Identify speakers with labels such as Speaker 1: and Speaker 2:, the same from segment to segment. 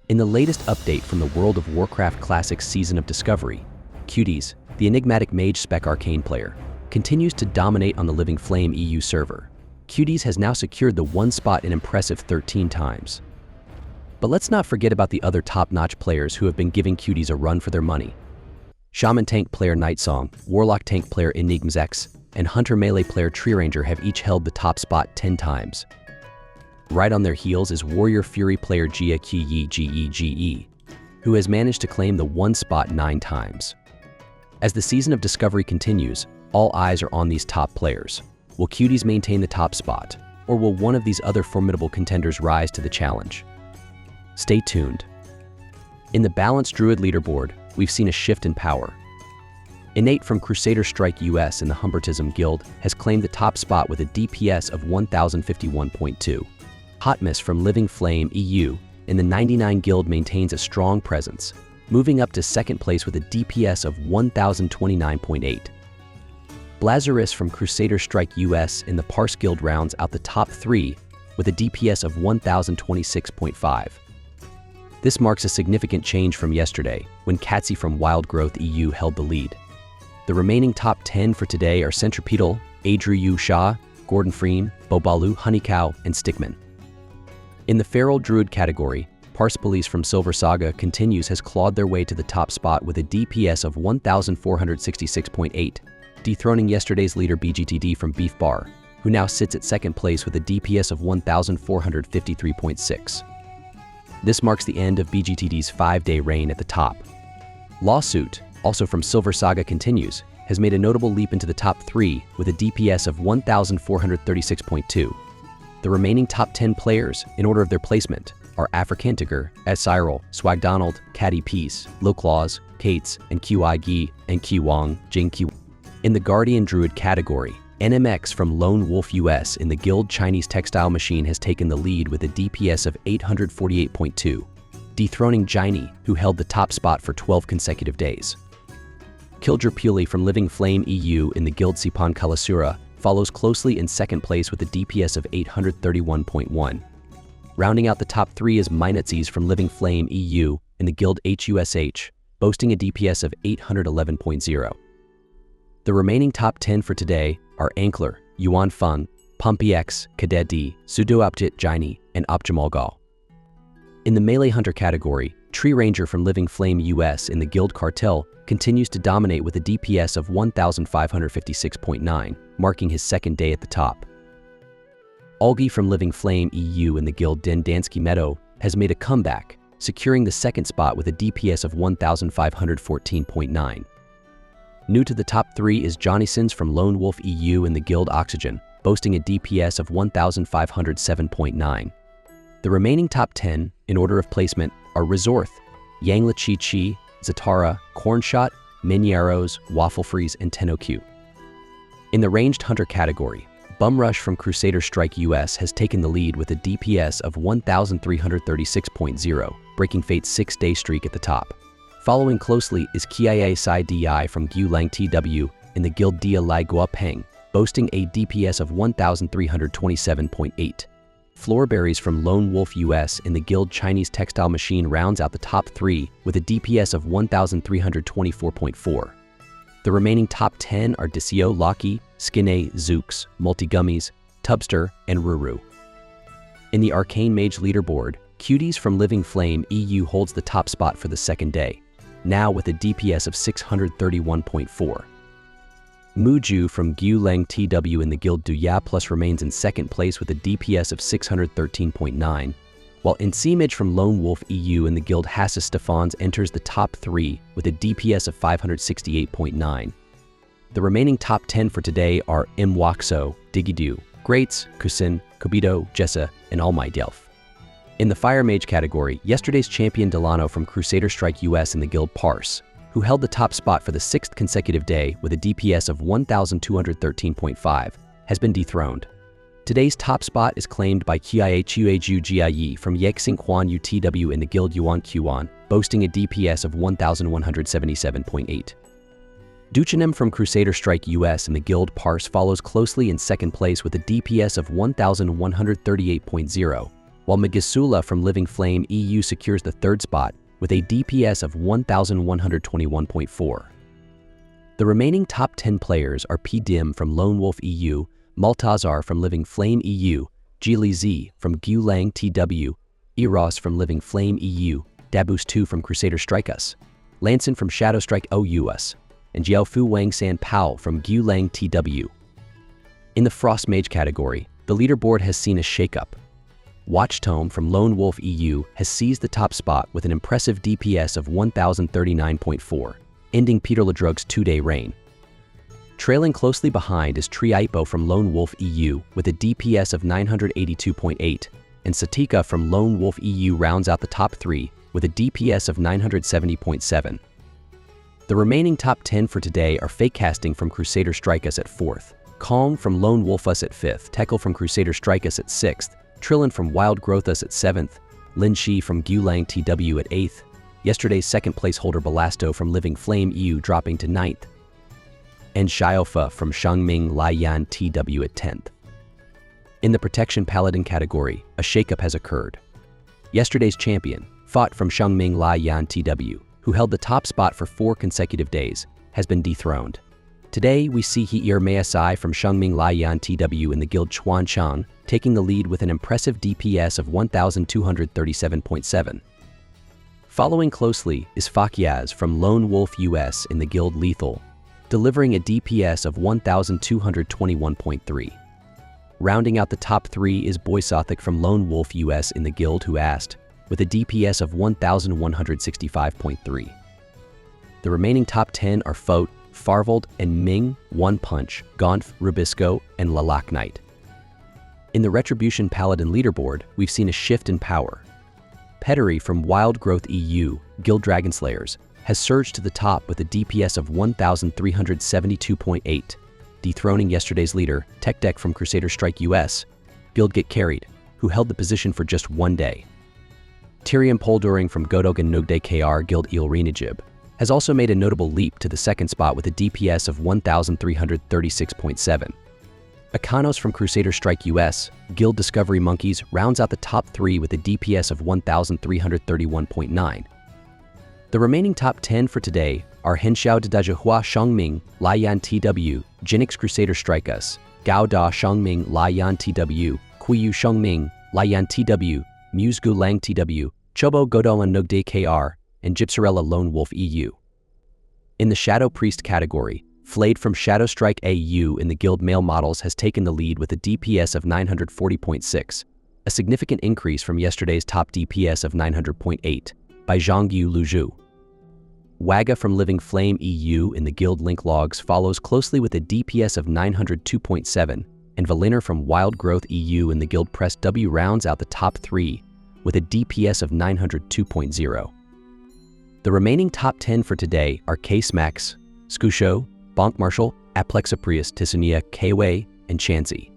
Speaker 1: In the latest update from the World of Warcraft Classic Season of Discovery, Cuties, the enigmatic mage spec arcane player, continues to dominate on the Living Flame EU server. Cuties has now secured the one spot an impressive 13 times. But let's not forget about the other top-notch players who have been giving Cuties a run for their money. Shaman tank player Nightsong, Warlock tank player Enigma's, and Hunter melee player Treeranger have each held the top spot 10 times. Right on their heels is Warrior Fury player Jia Gege, who has managed to claim the one spot 9 times. As the Season of Discovery continues, all eyes are on these top players. Will Cuties maintain the top spot, or will one of these other formidable contenders rise to the challenge? Stay tuned. In the balanced Druid leaderboard, we've seen a shift in power. Innate from Crusader Strike US in the Humbertism Guild has claimed the top spot with a DPS of 1051.2. Hotmiss from Living Flame EU in the 99 Guild maintains a strong presence, moving up to second place with a DPS of 1029.8. Blazarus from Crusader Strike US in the Parse Guild rounds out the top 3 with a DPS of 1026.5. This marks a significant change from yesterday, when Katsy from Wild Growth EU held the lead. The remaining top 10 for today are Centripetal, Adriu Shah, Gordon Freem, Bobalu, Honeycow, and Stickman. In the Feral Druid category, Parsepolis from Silver Saga Continues has clawed their way to the top spot with a DPS of 1466.8, dethroning yesterday's leader BGTD from Beef Bar, who now sits at second place with a DPS of 1453.6. This marks the end of BGTD's 5-day reign at the top. Lawsuit, also from Silver Saga Continues, has made a notable leap into the top 3 with a DPS of 1436.2. The remaining top 10 players, in order of their placement, are Africantiger, as Cyril, Swagdonald, Caddy Peace, Loclaws, Kates, and QI Gi, and Kiwang, Jing Q. In the Guardian Druid category, NMX from Lone Wolf US in the Guild Chinese Textile Machine has taken the lead with a DPS of 848.2, dethroning Jiny, who held the top spot for 12 consecutive days. Kildra Puli from Living Flame EU in the Guild Sipan Kalasura follows closely in second place with a DPS of 831.1. Rounding out the top 3 is Minutzies from Living Flame EU in the Guild HUSH, boasting a DPS of 811.0. The remaining top 10 for today are Ankler, Yuan Feng, Pumpy X, Cadet D, Sudoapjit Jiny, and Optimalgal. In the Melee Hunter category, Treeranger from Living Flame US in the Guild Cartel continues to dominate with a DPS of 1556.9, marking his second day at the top. Algi from Living Flame EU in the Guild Dendansky Meadow has made a comeback, securing the second spot with a DPS of 1514.9. New to the top 3 is Johnny Sins from Lone Wolf EU in the Guild Oxygen, boasting a DPS of 1507.9. The remaining top 10, in order of placement, are Resorth, Yangla Chi Chi, Zatara, Cornshot, Minyaros, Waffle Freeze, and Tenokyu. In the Ranged Hunter category, Bumrush from Crusader Strike US has taken the lead with a DPS of 1336.0, breaking Fate's 6-day streak at the top. Following closely is Kia Sai Di from Gulang TW in the Guild Dia Lai Guapeng, boasting a DPS of 1327.8. Floorberries from Lone Wolf US in the Guild Chinese Textile Machine rounds out the top 3 with a DPS of 1324.4. The remaining top 10 are Disio Locky, Skinne, Zooks, Multigummies, Tubster, and Ruru. In the Arcane Mage leaderboard, Cuties from Living Flame EU holds the top spot for the second day, now with a DPS of 631.4. Muju from Gulang TW in the Guild Duya Plus remains in second place with a DPS of 613.9, while Insimage from Lone Wolf EU in the Guild Hassus Stephans enters the top 3 with a DPS of 568.9. The remaining top 10 for today are Imwakso, Digidu, Greats, Kusin, Kobito, Jessa, and Almaidelf. In the Fire Mage category, yesterday's champion Delano from Crusader Strike US in the Guild Parse, who held the top spot for the 6th consecutive day with a DPS of 1213.5, has been dethroned. Today's top spot is claimed by Kia Chueju Jie from Yexing Quan UTW in the Guild Yuan Qiwan, boasting a DPS of 1177.8. Duchanem from Crusader Strike US in the Guild Parse follows closely in second place with a DPS of 1138.0, while Magisula from Living Flame EU secures the third spot with a DPS of 1,121.4. The remaining top 10 players are P. Dim from Lone Wolf EU, Maltazar from Living Flame EU, Geely Z from Gulang TW, Eros from Living Flame EU, Dabus 2 from Crusader Strike Us, Lanson from Shadow Strike OUS, and Jiaofu Wang San Pao from Gulang TW. In the Frost Mage category, the leaderboard has seen a shakeup. Watchtome from Lone Wolf EU has seized the top spot with an impressive DPS of 1,039.4, ending Peter Ledrug's 2-day reign. Trailing closely behind is Triaipo from Lone Wolf EU with a DPS of 982.8, and Satika from Lone Wolf EU rounds out the top 3 with a DPS of 970.7. The remaining top 10 for today are Fake Casting from Crusader Strike Us at 4th, Calm from Lone Wolf Us at 5th, Tekel from Crusader Strike Us at 6th, Trillin from Wild Growth Us at 7th, Lin Shi from Gulang TW at 8th, yesterday's second place holder Belasto from Living Flame EU dropping to 9th, and Xiaofa from Shangming Laiyan TW at 10th. In the Protection Paladin category, a shakeup has occurred. Yesterday's champion, fought from Shangming Laiyan TW, who held the top spot for 4 consecutive days, has been dethroned. Today, we see Heir Meisai from Shangming Laiyan TW in the guild Chuanchang taking the lead with an impressive DPS of 1,237.7. Following closely is Fakiaz from Lone Wolf US in the guild Lethal, delivering a DPS of 1,221.3. Rounding out the top 3 is Boysothic from Lone Wolf US in the guild Huast, with a DPS of 1,165.3. The remaining top 10 are Fote, Farvold, and Ming, One Punch, Gonf, Rubisco, and Lalak Knight. In the Retribution Paladin leaderboard, we've seen a shift in power. Pettery from Wild Growth EU, Guild Dragonslayers, has surged to the top with a DPS of 1,372.8, dethroning yesterday's leader, Tech Deck from Crusader Strike US, Guild Get Carried, who held the position for just 1 day. Tyrion Polduring from Godogan Nugde KR Guild Ilrinajib has also made a notable leap to the second spot with a DPS of 1,336.7. Akanos from Crusader Strike US, Guild Discovery Monkeys rounds out the top 3 with a DPS of 1,331.9. The remaining top 10 for today are Henxiao de Dajihua Shangming, Laiyan TW, Jinx Crusader Strike Us, Gao Da Shangming Laiyan TW, Kuiyu Shangming, Laiyan TW, Muse Gulang TW, Chobo Godolan Nugde KR, and Gypsarella Lone Wolf EU. In the Shadow Priest category, Flayed from Shadow Strike AU in the guild Male Models has taken the lead with a DPS of 940.6, a significant increase from yesterday's top DPS of 900.8 by Zhangyu Luzhu. Waga from Living Flame EU in the guild Link Logs follows closely with a DPS of 902.7, and Valiner from Wild Growth EU in the guild Press W rounds out the top 3 with a DPS of 902.0. The remaining top 10 for today are Case Max, Skusho, Bonk Marshall, Aplexiprius Tisunia Kwei, and Chansey.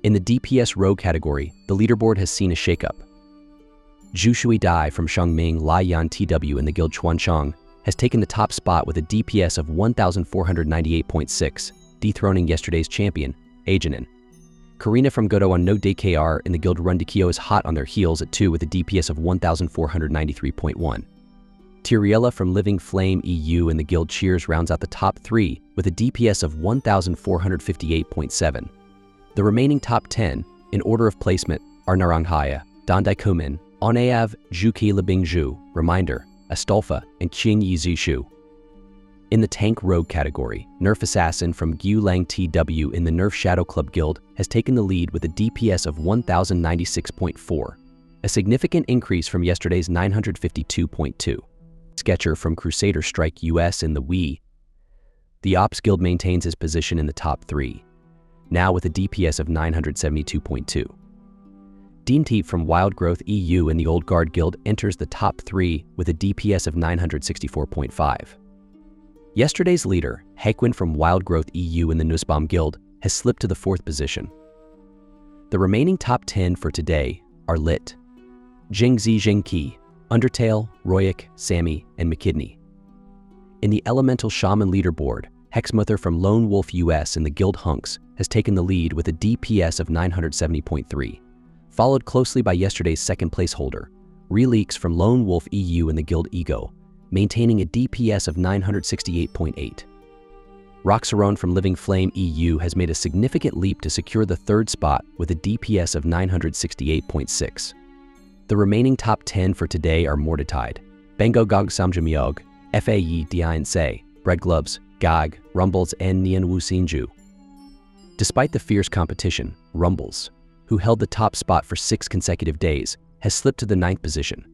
Speaker 1: In the DPS Rogue category, the leaderboard has seen a shakeup. Zhu Dai from Shangming Laiyan TW in the guild Chuanchang has taken the top spot with a DPS of 1,498.6, dethroning yesterday's champion, Ajanin. Karina from Godowan No DKR in the guild Rundikyo is hot on their heels at 2 with a DPS of 1,493.1. Tyriella from Living Flame EU in the guild Cheers rounds out the top 3 with a DPS of 1,458.7. The remaining top 10, in order of placement, are Naranghaya, Dandai Kumin, Onayav, Zhuki Libingzhu, Reminder, Astolfa, and Qing Yizishu. In the Tank Rogue category, Nerf Assassin from Gulang TW in the Nerf Shadow Club Guild has taken the lead with a DPS of 1,096.4, a significant increase from yesterday's 952.2. Sketcher from Crusader Strike US in the Wii. The Ops Guild maintains his position in the top 3, now with a DPS of 972.2. Deanteep from Wild Growth EU in the Old Guard Guild enters the top 3 with a DPS of 964.5. Yesterday's leader, Hequin from Wild Growth EU in the Nussbaum Guild, has slipped to the 4th position. The remaining top 10 for today are Lit, Jingzi Jingqi, Undertale, Royak, Sammy, and McKidney. In the Elemental Shaman leaderboard, Hexmuther from Lone Wolf US in the guild Hunks has taken the lead with a DPS of 970.3, followed closely by yesterday's second-place holder, Reliques from Lone Wolf EU in the guild Ego, maintaining a DPS of 968.8. Roxaron from Living Flame EU has made a significant leap to secure the third spot with a DPS of 968.6. The remaining top 10 for today are Mortitide, Bengo Gog Samjamyog, Fae Dian Se, Bread Gloves, Gag, Rumbles, and Nian Wu Xinju. Despite the fierce competition, Rumbles, who held the top spot for 6 consecutive days, has slipped to the 9th position.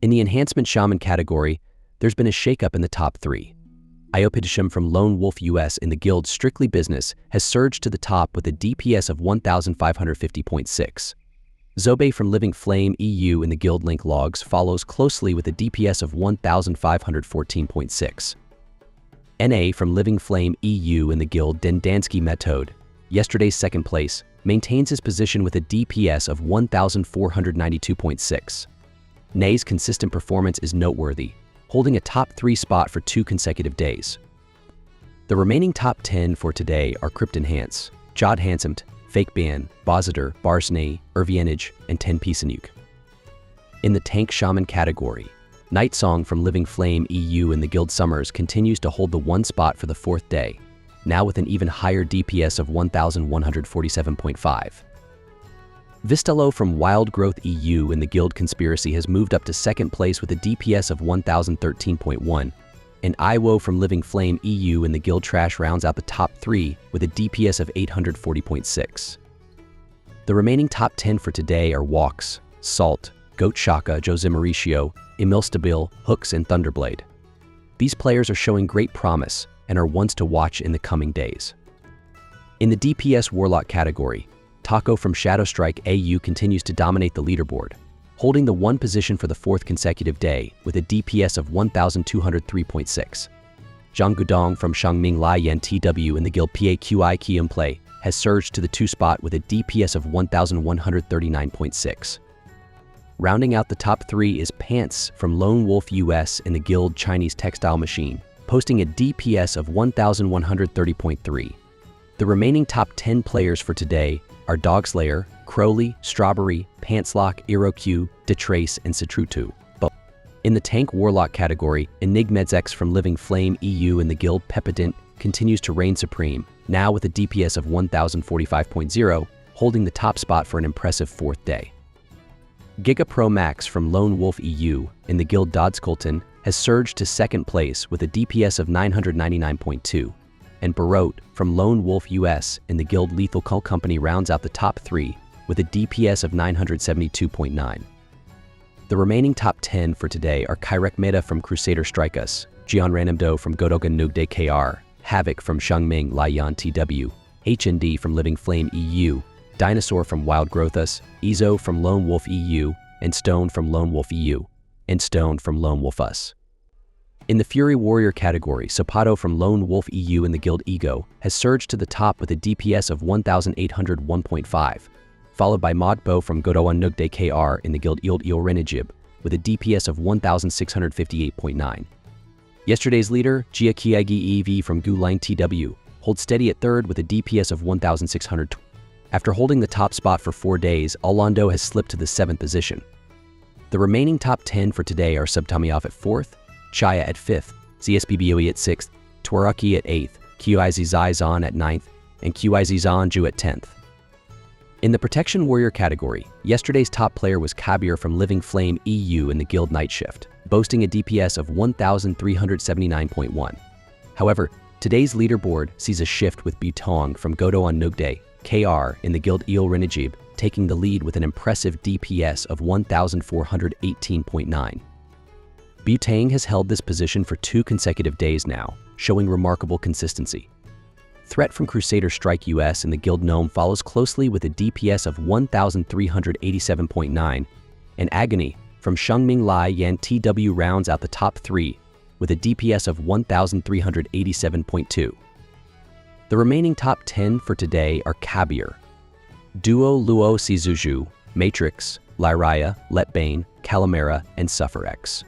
Speaker 1: In the Enhancement Shaman category, there's been a shakeup in the top 3. Iopidisham from Lone Wolf US in the guild Strictly Business has surged to the top with a DPS of 1,550.6. Zobe from Living Flame EU in the guild Link Logs follows closely with a DPS of 1,514.6. NA from Living Flame EU in the guild Dendansky Method, yesterday's second place, maintains his position with a DPS of 1,492.6. Nay's consistent performance is noteworthy, holding a top 3 spot for 2 consecutive days. The remaining top 10 for today are Crypt Enhance, Jod Handsomed, Fake Ban, Bozidar, Barsney, Irvianage, and 10 Pisanuk. In the Tank Shaman category, Night Song from Living Flame EU in the guild Summers continues to hold the 1 spot for the 4th day, now with an even higher DPS of 1,147.5. Vistalo from Wild Growth EU in the guild Conspiracy has moved up to 2nd place with a DPS of 1,013.1, and Iwo from Living Flame EU in the guild Trash rounds out the top 3 with a DPS of 840.6. The remaining top 10 for today are Walks, Salt, Goat Shaka, Jose Mauricio, Emil Stabil, Hooks, and Thunderblade. These players are showing great promise and are ones to watch in the coming days. In the DPS Warlock category, Taco from Shadowstrike AU continues to dominate the leaderboard, holding the 1 position for the 4th consecutive day with a DPS of 1,203.6. Zhang Gudong from Shangming Laiyan TW in the guild PAQI Kium Play has surged to the 2 spot with a DPS of 1,139.6. Rounding out the top 3 is Pants from Lone Wolf US in the guild Chinese Textile Machine, posting a DPS of 1,130.3. The remaining top 10 players for today are Dogslayer, Crowley, Strawberry, Pantslock, Iroq, Detrace, and Citrutu. In the Tank Warlock category, Enigmed's from Living Flame EU in the guild Pepident continues to reign supreme, now with a DPS of 1,045.0, holding the top spot for an impressive 4th day. Giga Pro Max from Lone Wolf EU in the guild Dodskulton has surged to 2nd place with a DPS of 999.2, and Barot from Lone Wolf US in the guild Lethal Cult Company rounds out the top 3 with a DPS of 972.9. The remaining top 10 for today are Kyrek Meta from Crusader Strike Us, Jian Ranamdo from Godogan Nugde KR, Havoc from Shangming Laiyan TW, HND from Living Flame EU, Dinosaur from Wild Growthus, Ezo from Lone Wolf EU, and Stone from Lone Wolf EU, and Stone from Lone Wolf US. In the Fury Warrior category, Sapato from Lone Wolf EU in the guild Ego has surged to the top with a DPS of 1,801.5, followed by Modbo from Godowan Nugde KR in the guild Ild Il Renijib with a DPS of 1,658.9. Yesterday's leader, Jia Kiagi EV from Guline TW, holds steady at 3rd with a DPS of 1,600. After holding the top spot for 4 days, Alando has slipped to the 7th position. The remaining top 10 for today are Subtamioff at 4th, Chaya at 5th, ZSBBOE at 6th, Twaraki at 8th, QIZ Zan at 9th, and QIZ Zanju at 10th. In the Protection Warrior category, yesterday's top player was Kabir from Living Flame EU in the guild Night Shift, boasting a DPS of 1,379.1. However, today's leaderboard sees a shift with Butong from Godowan Nugde KR in the guild Il Renijib taking the lead with an impressive DPS of 1,418.9. Butang has held this position for 2 consecutive days now, showing remarkable consistency. Threat from Crusader Strike US in the guild Gnome follows closely with a DPS of 1,387.9, and Agony from Shangming Lai Yan TW rounds out the top 3 with a DPS of 1,387.2. The remaining top 10 for today are Kabir, Duo Luo Sizuju, Matrix, Lyria, Letbane, Calamera, and SufferX.